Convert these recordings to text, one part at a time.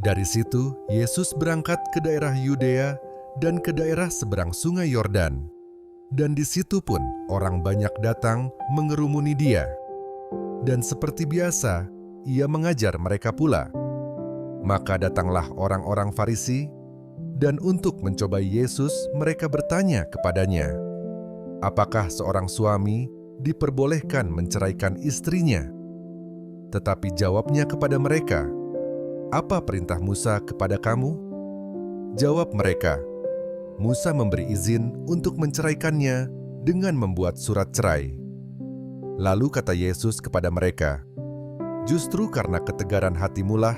Dari situ, Yesus berangkat ke daerah Yudea dan ke daerah seberang sungai Yordan. Dan di situ pun orang banyak datang mengerumuni dia. Dan seperti biasa, ia mengajar mereka pula. Maka datanglah orang-orang Farisi, dan untuk mencobai Yesus, mereka bertanya kepadanya, apakah seorang suami diperbolehkan menceraikan istrinya? Tetapi jawabnya kepada mereka, apa perintah Musa kepada kamu? Jawab mereka, Musa memberi izin untuk menceraikannya dengan membuat surat cerai. Lalu kata Yesus kepada mereka, justru karena ketegaran hatimulah,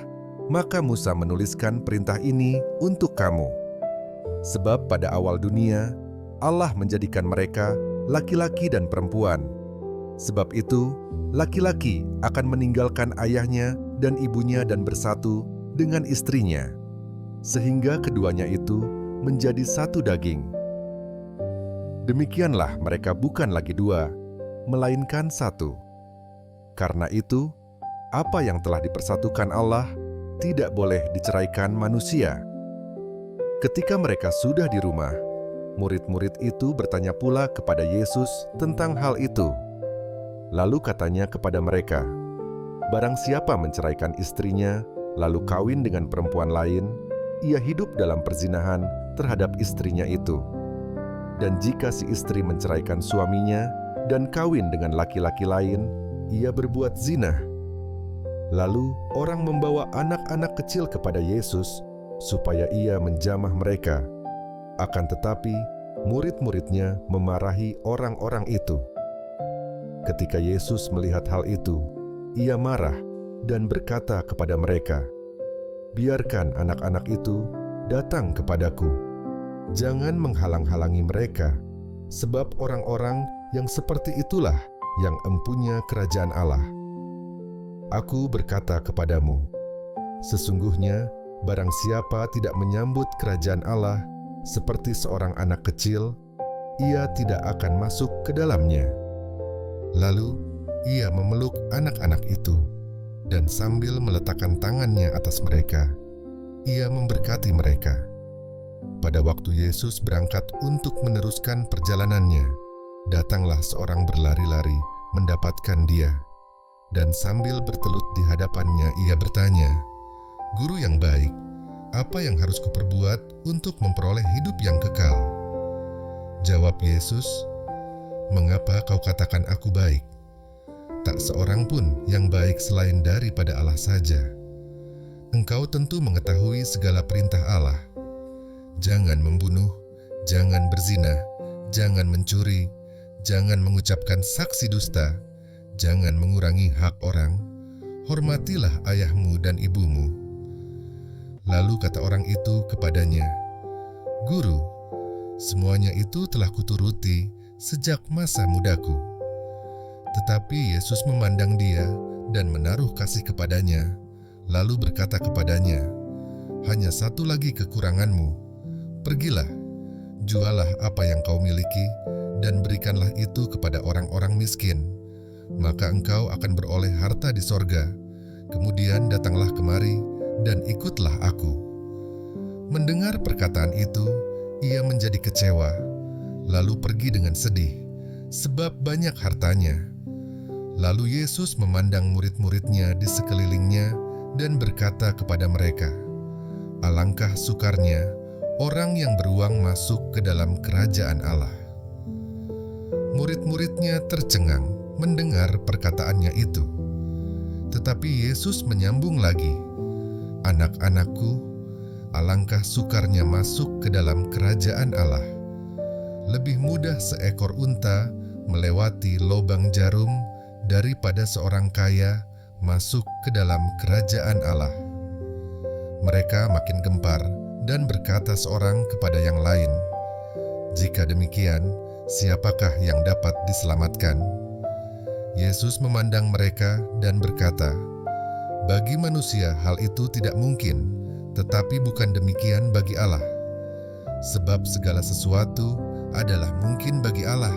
maka Musa menuliskan perintah ini untuk kamu. Sebab pada awal dunia, Allah menjadikan mereka laki-laki dan perempuan. Sebab itu, laki-laki akan meninggalkan ayahnya dan ibunya dan bersatu dengan istrinya, sehingga keduanya itu menjadi satu daging. Demikianlah mereka bukan lagi dua, melainkan satu. Karena itu, apa yang telah dipersatukan Allah tidak boleh diceraikan manusia. Ketika mereka sudah di rumah, murid-murid itu bertanya pula kepada Yesus tentang hal itu. Lalu katanya kepada mereka, barang siapa menceraikan istrinya, lalu kawin dengan perempuan lain, ia hidup dalam perzinahan terhadap istrinya itu. Dan jika si istri menceraikan suaminya dan kawin dengan laki-laki lain, ia berbuat zina. Lalu orang membawa anak-anak kecil kepada Yesus supaya ia menjamah mereka. Akan tetapi murid-muridnya memarahi orang-orang itu. Ketika Yesus melihat hal itu, ia marah dan berkata kepada mereka, biarkan anak-anak itu datang kepadaku. Jangan menghalang-halangi mereka, sebab orang-orang yang seperti itulah yang empunya kerajaan Allah. Aku berkata kepadamu, sesungguhnya barang siapa tidak menyambut kerajaan Allah seperti seorang anak kecil, ia tidak akan masuk ke dalamnya. Lalu ia memeluk anak-anak itu, dan sambil meletakkan tangannya atas mereka, ia memberkati mereka. Pada waktu Yesus berangkat untuk meneruskan perjalanannya, datanglah seorang berlari-lari mendapatkan dia. Dan sambil bertelut di hadapannya ia bertanya, Guru yang baik, apa yang harus kuperbuat untuk memperoleh hidup yang kekal? Jawab Yesus, mengapa kau katakan aku baik? Tak seorang pun yang baik selain daripada Allah saja. Engkau tentu mengetahui segala perintah Allah. Jangan membunuh, jangan berzina, jangan mencuri, jangan mengucapkan saksi dusta, jangan mengurangi hak orang, hormatilah ayahmu dan ibumu. Lalu kata orang itu kepadanya, Guru, semuanya itu telah kuturuti sejak masa mudaku. Tetapi Yesus memandang dia dan menaruh kasih kepadanya, lalu berkata kepadanya, hanya satu lagi kekuranganmu. Pergilah, jualah apa yang kau miliki, dan berikanlah itu kepada orang-orang miskin. Maka engkau akan beroleh harta di sorga. Kemudian datanglah kemari dan ikutlah aku. Mendengar perkataan itu, ia menjadi kecewa, lalu pergi dengan sedih, sebab banyak hartanya. Lalu Yesus memandang murid-muridnya di sekelilingnya dan berkata kepada mereka, alangkah sukarnya orang yang beruang masuk ke dalam kerajaan Allah. Murid-muridnya tercengang mendengar perkataannya itu. Tetapi Yesus menyambung lagi, anak-anakku, alangkah sukarnya masuk ke dalam kerajaan Allah. Lebih mudah seekor unta melewati lobang jarum daripada seorang kaya masuk ke dalam kerajaan Allah. Mereka makin gempar dan berkata seorang kepada yang lain, jika demikian, siapakah yang dapat diselamatkan? Yesus memandang mereka dan berkata, bagi manusia hal itu tidak mungkin, tetapi bukan demikian bagi Allah. Sebab segala sesuatu adalah mungkin bagi Allah.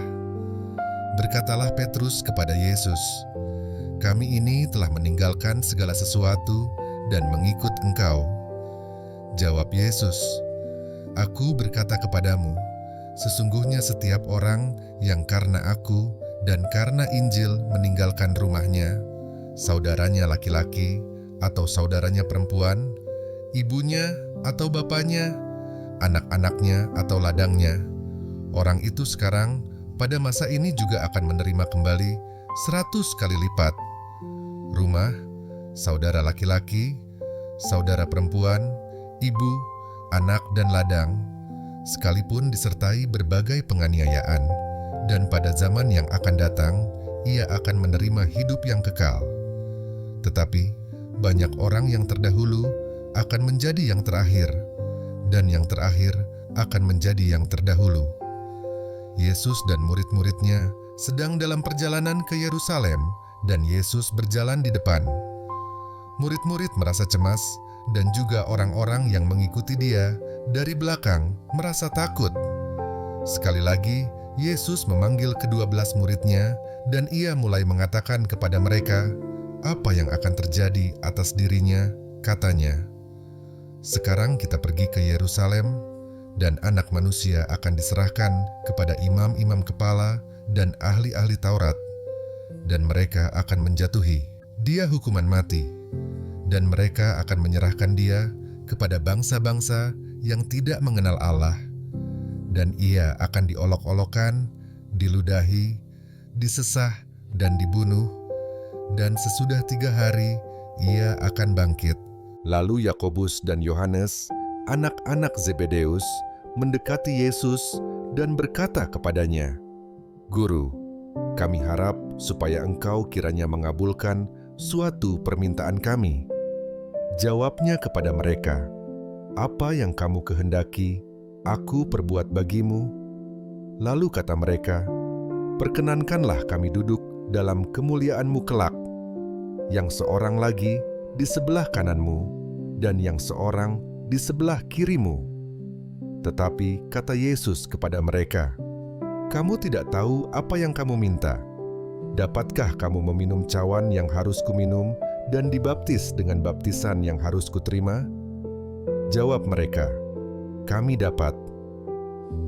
Berkatalah Petrus kepada Yesus, kami ini telah meninggalkan segala sesuatu dan mengikut Engkau. Jawab Yesus, "Aku berkata kepadamu, sesungguhnya setiap orang yang karena aku dan karena Injil meninggalkan rumahnya, saudaranya laki-laki atau saudaranya perempuan, ibunya atau bapaknya, anak-anaknya atau ladangnya, orang itu sekarang pada masa ini juga akan menerima kembali 100 kali lipat. Rumah, saudara laki-laki, saudara perempuan, ibu, anak dan ladang, sekalipun disertai berbagai penganiayaan, dan pada zaman yang akan datang, ia akan menerima hidup yang kekal. Tetapi, banyak orang yang terdahulu akan menjadi yang terakhir, dan yang terakhir akan menjadi yang terdahulu." Yesus dan murid-muridnya sedang dalam perjalanan ke Yerusalem, dan Yesus berjalan di depan. Murid-murid merasa cemas, dan juga orang-orang yang mengikuti dia dari belakang merasa takut. Sekali lagi, Yesus memanggil ke-12 muridnya, dan ia mulai mengatakan kepada mereka apa yang akan terjadi atas dirinya. Katanya, "Sekarang kita pergi ke Yerusalem, dan Anak Manusia akan diserahkan kepada imam-imam kepala dan ahli-ahli Taurat, dan mereka akan menjatuhi dia hukuman mati, dan mereka akan menyerahkan dia kepada bangsa-bangsa yang tidak mengenal Allah, dan ia akan diolok-olokkan, diludahi, disesah, dan dibunuh, dan sesudah 3 hari ia akan bangkit." Lalu Yakobus dan Yohanes, anak-anak Zebedeus, mendekati Yesus dan berkata kepadanya, "Guru, kami harap supaya Engkau kiranya mengabulkan suatu permintaan kami." Jawabnya kepada mereka, "Apa yang kamu kehendaki, aku perbuat bagimu." Lalu kata mereka, "Perkenankanlah kami duduk dalam kemuliaan-Mu kelak, yang seorang lagi di sebelah kananmu, dan yang seorang di sebelah kirimu." Tetapi kata Yesus kepada mereka, "Kamu tidak tahu apa yang kamu minta. Dapatkah kamu meminum cawan yang harus kuminum dan dibaptis dengan baptisan yang harus kuterima?" Jawab mereka, "Kami dapat."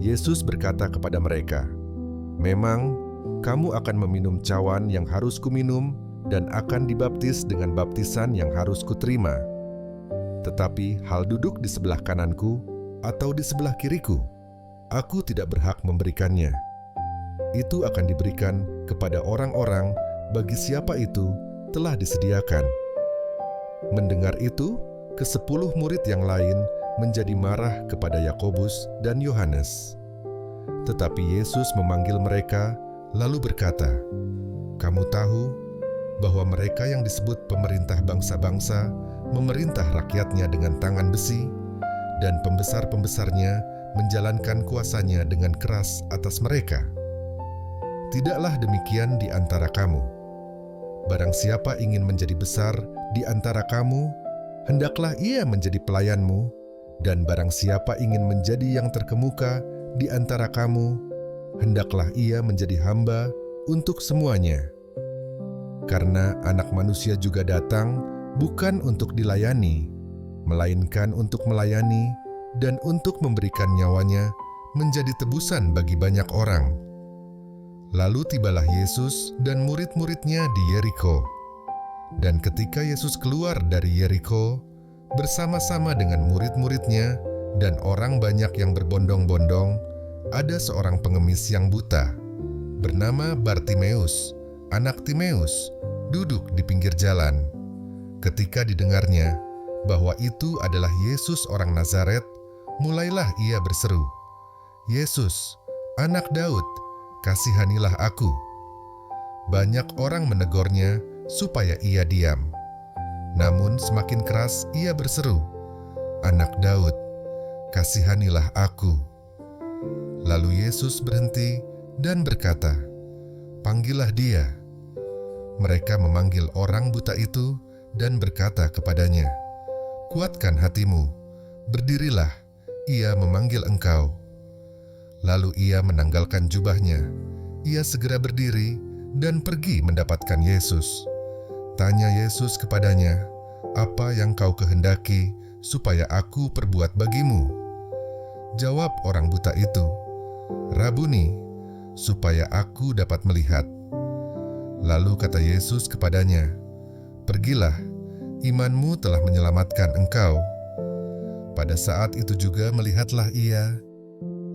Yesus berkata kepada mereka, "Memang kamu akan meminum cawan yang harus kuminum dan akan dibaptis dengan baptisan yang harus kuterima. Tetapi hal duduk di sebelah kananku atau di sebelah kiriku, aku tidak berhak memberikannya. Itu akan diberikan kepada orang-orang bagi siapa itu telah disediakan." Mendengar itu, ke-10 murid yang lain menjadi marah kepada Yakobus dan Yohanes. Tetapi Yesus memanggil mereka, lalu berkata, "Kamu tahu bahwa mereka yang disebut pemerintah bangsa-bangsa memerintah rakyatnya dengan tangan besi, dan pembesar-pembesarnya menjalankan kuasanya dengan keras atas mereka. Tidaklah demikian di antara kamu. Barang siapa ingin menjadi besar di antara kamu, hendaklah ia menjadi pelayanmu, dan barang siapa ingin menjadi yang terkemuka di antara kamu, hendaklah ia menjadi hamba untuk semuanya. Karena Anak Manusia juga datang bukan untuk dilayani, melainkan untuk melayani dan untuk memberikan nyawanya menjadi tebusan bagi banyak orang." Lalu tibalah Yesus dan murid-muridnya di Yeriko. Dan ketika Yesus keluar dari Yeriko, bersama-sama dengan murid-muridnya dan orang banyak yang berbondong-bondong, ada seorang pengemis yang buta, bernama Bartimeus, anak Timeus, duduk di pinggir jalan. Ketika didengarnya bahwa itu adalah Yesus orang Nazaret, mulailah ia berseru, "Yesus, anak Daud, kasihanilah aku." Banyak orang menegurnya supaya ia diam. Namun semakin keras ia berseru, "Anak Daud, kasihanilah aku." Lalu Yesus berhenti dan berkata, "Panggillah dia." Mereka memanggil orang buta itu dan berkata kepadanya, "Kuatkan hatimu, berdirilah, ia memanggil engkau." Lalu ia menanggalkan jubahnya, ia segera berdiri dan pergi mendapatkan Yesus. Tanya Yesus kepadanya, "Apa yang kau kehendaki supaya aku perbuat bagimu?" Jawab orang buta itu, "Rabuni, supaya aku dapat melihat." Lalu kata Yesus kepadanya, "Pergilah, imanmu telah menyelamatkan engkau." Pada saat itu juga melihatlah ia,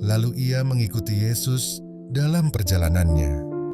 lalu ia mengikuti Yesus dalam perjalanannya.